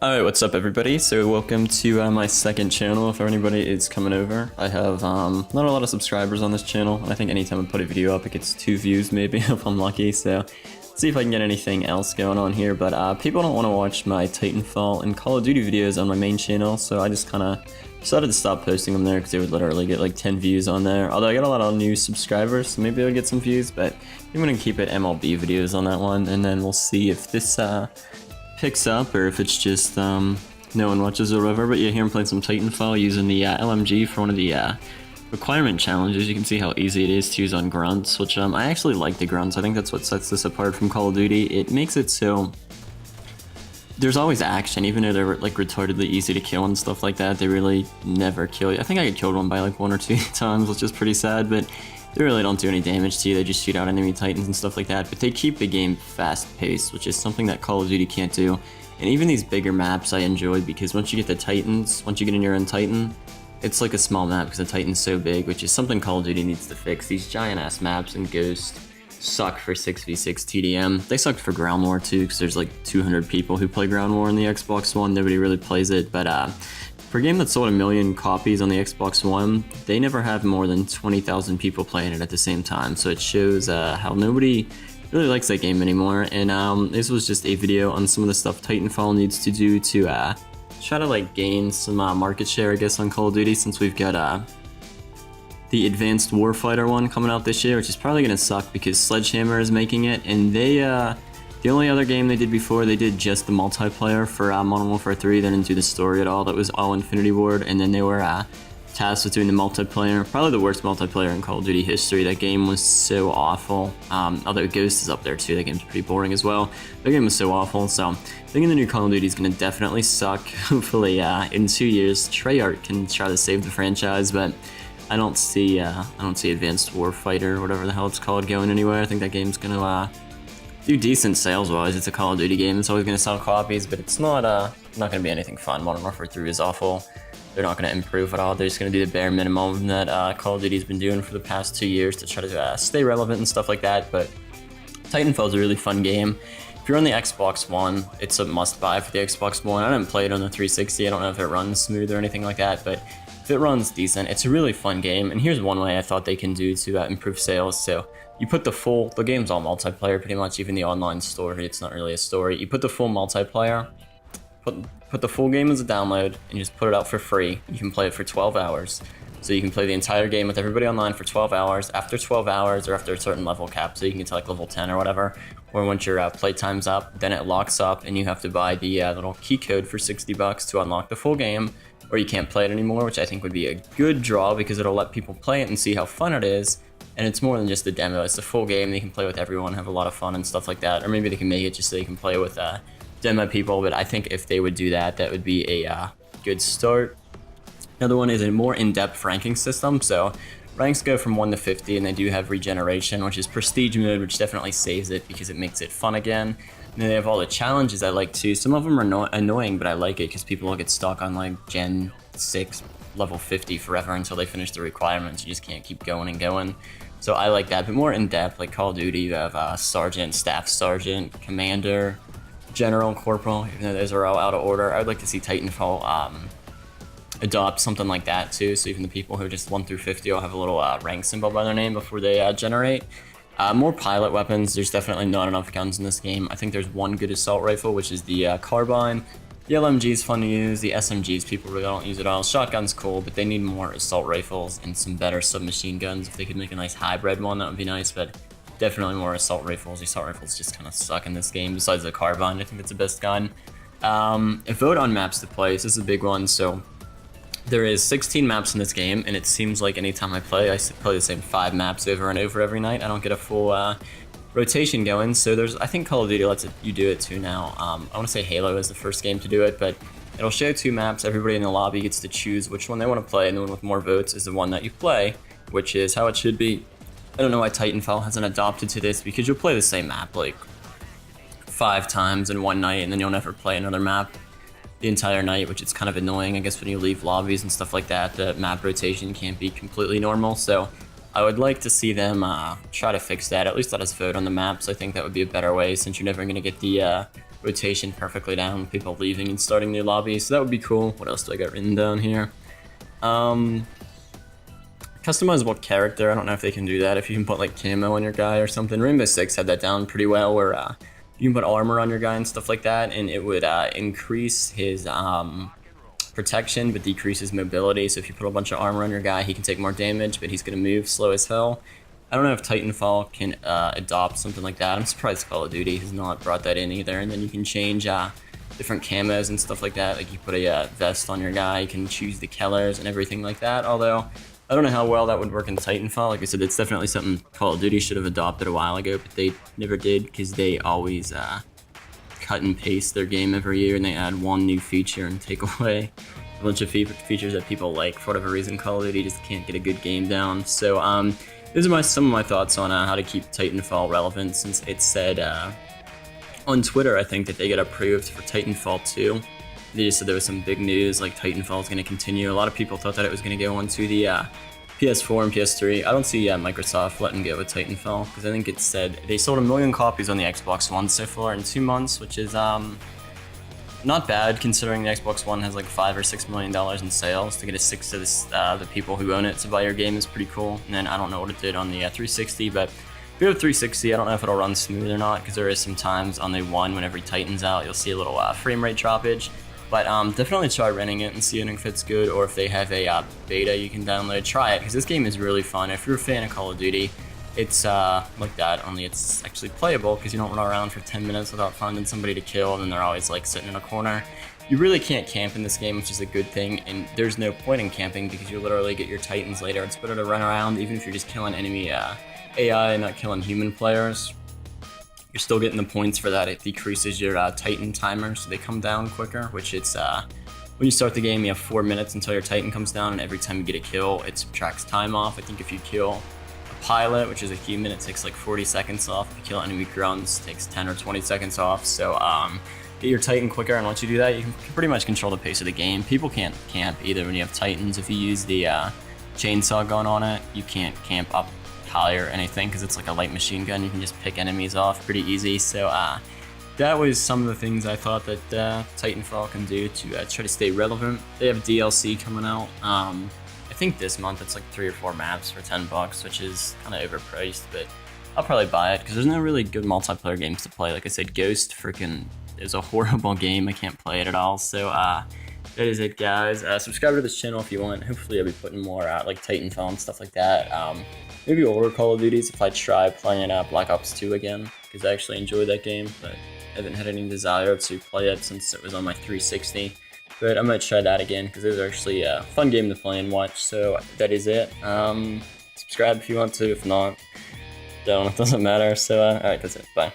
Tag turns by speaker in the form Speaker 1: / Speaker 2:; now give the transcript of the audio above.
Speaker 1: Alright, what's up everybody? So welcome to my second channel. If anybody is coming over, I have not a lot of subscribers on this channel. I think anytime I put a video up it gets 2 views maybe if I'm lucky, so see if I can get anything else going on here. But people don't want to watch my Titanfall and Call of Duty videos on my main channel, so I just kind of decided to stop posting them there because they would literally get like 10 views on there. Although I got a lot of new subscribers, so maybe I'll get some views, but I'm going to keep it MLB videos on that one, and then we'll see if this picks up or if it's just no one watches or whatever. But yeah, here I'm playing some Titanfall using the LMG for one of the requirement challenges. You can see how easy it is to use on grunts, which I actually like the grunts. I think that's what sets this apart from Call of Duty. It makes it so there's always action, even though they're like retardedly easy to kill and stuff like that. They really never kill you. I think I get killed one by like 1 or 2 times, which is pretty sad, but they really don't do any damage to you. They just shoot out enemy titans and stuff like that, but they keep the game fast-paced, which is something that Call of Duty can't do. And even these bigger maps I enjoy, because once you get the titans, once you get in your own titan, it's like a small map because the titan's so big, which is something Call of Duty needs to fix. These giant-ass maps in Ghost suck for 6v6 TDM. They sucked for Ground War too, because there's like 200 people who play Ground War on the Xbox One. Nobody really plays it, but for a game that sold 1 million copies on the Xbox One, they never have more than 20,000 people playing it at the same time. So it shows how nobody really likes that game anymore. And this was just a video on some of the stuff Titanfall needs to do to try to like gain some market share, I guess, on Call of Duty, since we've got the Advanced Warfighter one coming out this year, which is probably going to suck because Sledgehammer is making it, and they the only other game they did before, they did just the multiplayer for Modern Warfare 3. They didn't do the story at all. That was all Infinity Ward, and then they were tasked with doing the multiplayer. Probably the worst multiplayer in Call of Duty history. That game was so awful. Although Ghost is up there too. That game's pretty boring as well. That game was so awful. So I think the new Call of Duty is going to definitely suck. Hopefully in 2 years, Treyarch can try to save the franchise, but I don't see Advanced Warfighter or whatever the hell it's called going anywhere. I think that game's going to do decent sales-wise. It's a Call of Duty game. It's always going to sell copies, but it's not going to be anything fun. Modern Warfare 3 is awful. They're not going to improve at all. They're just going to do the bare minimum that Call of Duty's been doing for the past 2 years to try to stay relevant and stuff like that. But Titanfall is a really fun game. If you're on the Xbox One, it's a must-buy for the Xbox One. I didn't play it on the 360. I don't know if it runs smooth or anything like that, but if it runs decent, it's a really fun game. And here's one way I thought they can do to improve sales. So you put the game's all multiplayer pretty much, even the online story, it's not really a story. You put the full multiplayer, put the full game as a download, and you just put it out for free. You can play it for 12 hours. So you can play the entire game with everybody online for 12 hours. After 12 hours, or after a certain level cap, so you can get to like level 10 or whatever, or once your play time's up, then it locks up and you have to buy the little key code for $60 to unlock the full game, or you can't play it anymore, which I think would be a good draw because it'll let people play it and see how fun it is. And it's more than just a demo, it's a full game. They can play with everyone, have a lot of fun and stuff like that. Or maybe they can make it just so they can play with demo people, but I think if they would do that, that would be a good start. Another one is a more in-depth ranking system. So ranks go from 1 to 50, and they do have regeneration, which is prestige mode, which definitely saves it because it makes it fun again. And then they have all the challenges I like too. Some of them are annoying, but I like it because people will get stuck on like Gen 6, level 50 forever until they finish the requirements. You just can't keep going and going. So I like that, but more in-depth, like Call of Duty, you have Sergeant, Staff Sergeant, Commander, General, Corporal, even though those are all out of order. I would like to see Titanfall adopt something like that too, so even the people who are just 1 through 50 will have a little rank symbol by their name before they generate. More pilot weapons. There's definitely not enough guns in this game. I think there's one good assault rifle, which is the carbine. The LMG is fun to use. The SMGs, people really don't use at all. Shotgun's cool, but they need more assault rifles and some better submachine guns. If they could make a nice hybrid one, that would be nice, but definitely more assault rifles. The assault rifles just kind of suck in this game. Besides the carbine, I think that's the best gun. Vote on maps to play. This is a big one. So there is 16 maps in this game, and it seems like anytime I play the same 5 maps over and over every night. I don't get a full rotation going. So I think Call of Duty lets you do it too now. I want to say Halo is the first game to do it, but it'll show 2 maps. Everybody in the lobby gets to choose which one they want to play, and the one with more votes is the one that you play, which is how it should be. I don't know why Titanfall hasn't adopted to this, because you'll play the same map like 5 times in one night, and then you'll never play another map the entire night, which is kind of annoying. I guess when you leave lobbies and stuff like that, the map rotation can't be completely normal. So I would like to see them try to fix that. At least let us vote on the maps. I think that would be a better way, since you're never going to get the rotation perfectly down, people leaving and starting new lobbies. So that would be cool. What else do I got written down here? Customizable character. I don't know if they can do that. If you can put like camo on your guy or something. Rainbow Six had that down pretty well, where you can put armor on your guy and stuff like that, and it would increase his protection but decrease his mobility. So if you put a bunch of armor on your guy, he can take more damage, but he's gonna move slow as hell. I don't know if Titanfall can adopt something like that. I'm surprised Call of Duty has not brought that in either. And then you can change different camos and stuff like that. Like you put a vest on your guy, you can choose the colors and everything like that. Although I don't know how well that would work in Titanfall. Like I said, it's definitely something Call of Duty should have adopted a while ago, but they never did because they always cut and paste their game every year, and they add one new feature and take away a bunch of features that people like. For whatever reason, Call of Duty just can't get a good game down. So these are some of my thoughts on how to keep Titanfall relevant, since it said on Twitter, I think, that they got approved for Titanfall 2. They just said there was some big news, like Titanfall is going to continue. A lot of people thought that it was going to go onto the PS4 and PS3. I don't see Microsoft letting go with Titanfall, because I think it said they sold 1 million copies on the Xbox One so far in 2 months, which is not bad considering the Xbox One has like $5 or $6 million in sales. To get a sixth of the people who own it to buy your game is pretty cool. And then I don't know what it did on the 360, but if you have 360, I don't know if it'll run smooth or not, because there is some times on the one when every Titan's out, you'll see a little frame rate droppage. But definitely try renting it and seeing if it's good, or if they have a beta you can download. Try it, because this game is really fun. If you're a fan of Call of Duty, it's like that, only it's actually playable, because you don't run around for 10 minutes without finding somebody to kill, and then they're always like sitting in a corner. You really can't camp in this game, which is a good thing, and there's no point in camping because you literally get your Titans later. It's better to run around, even if you're just killing enemy AI and not killing human players. You're still getting the points for that. It decreases your Titan timer, so they come down quicker, which it's, when you start the game, you have 4 minutes until your Titan comes down, and every time you get a kill, it subtracts time off. I think if you kill a pilot, which is a human, it takes like 40 seconds off. If you kill enemy grunts, it takes 10 or 20 seconds off. So get your Titan quicker, and once you do that, you can pretty much control the pace of the game. People can't camp either when you have Titans. If you use the chainsaw gun on it, you can't camp up high or anything, because it's like a light machine gun. You can just pick enemies off pretty easy. So that was some of the things I thought that Titanfall can do to try to stay relevant. They have DLC coming out. I think this month it's like 3 or 4 maps for $10, which is kind of overpriced, but I'll probably buy it because there's no really good multiplayer games to play. Like I said, Ghost freaking is a horrible game. I can't play it at all. So that is it, guys. Subscribe to this channel if you want. Hopefully I'll be putting more out like Titanfall and stuff like that. Maybe older Call of Duties if I try playing Black Ops 2 again, because I actually enjoyed that game, but I haven't had any desire to play it since it was on my 360. But I might try that again, because it was actually a fun game to play and watch. So that is it. Subscribe if you want to. If not, don't. It doesn't matter. So alright, that's it. Bye.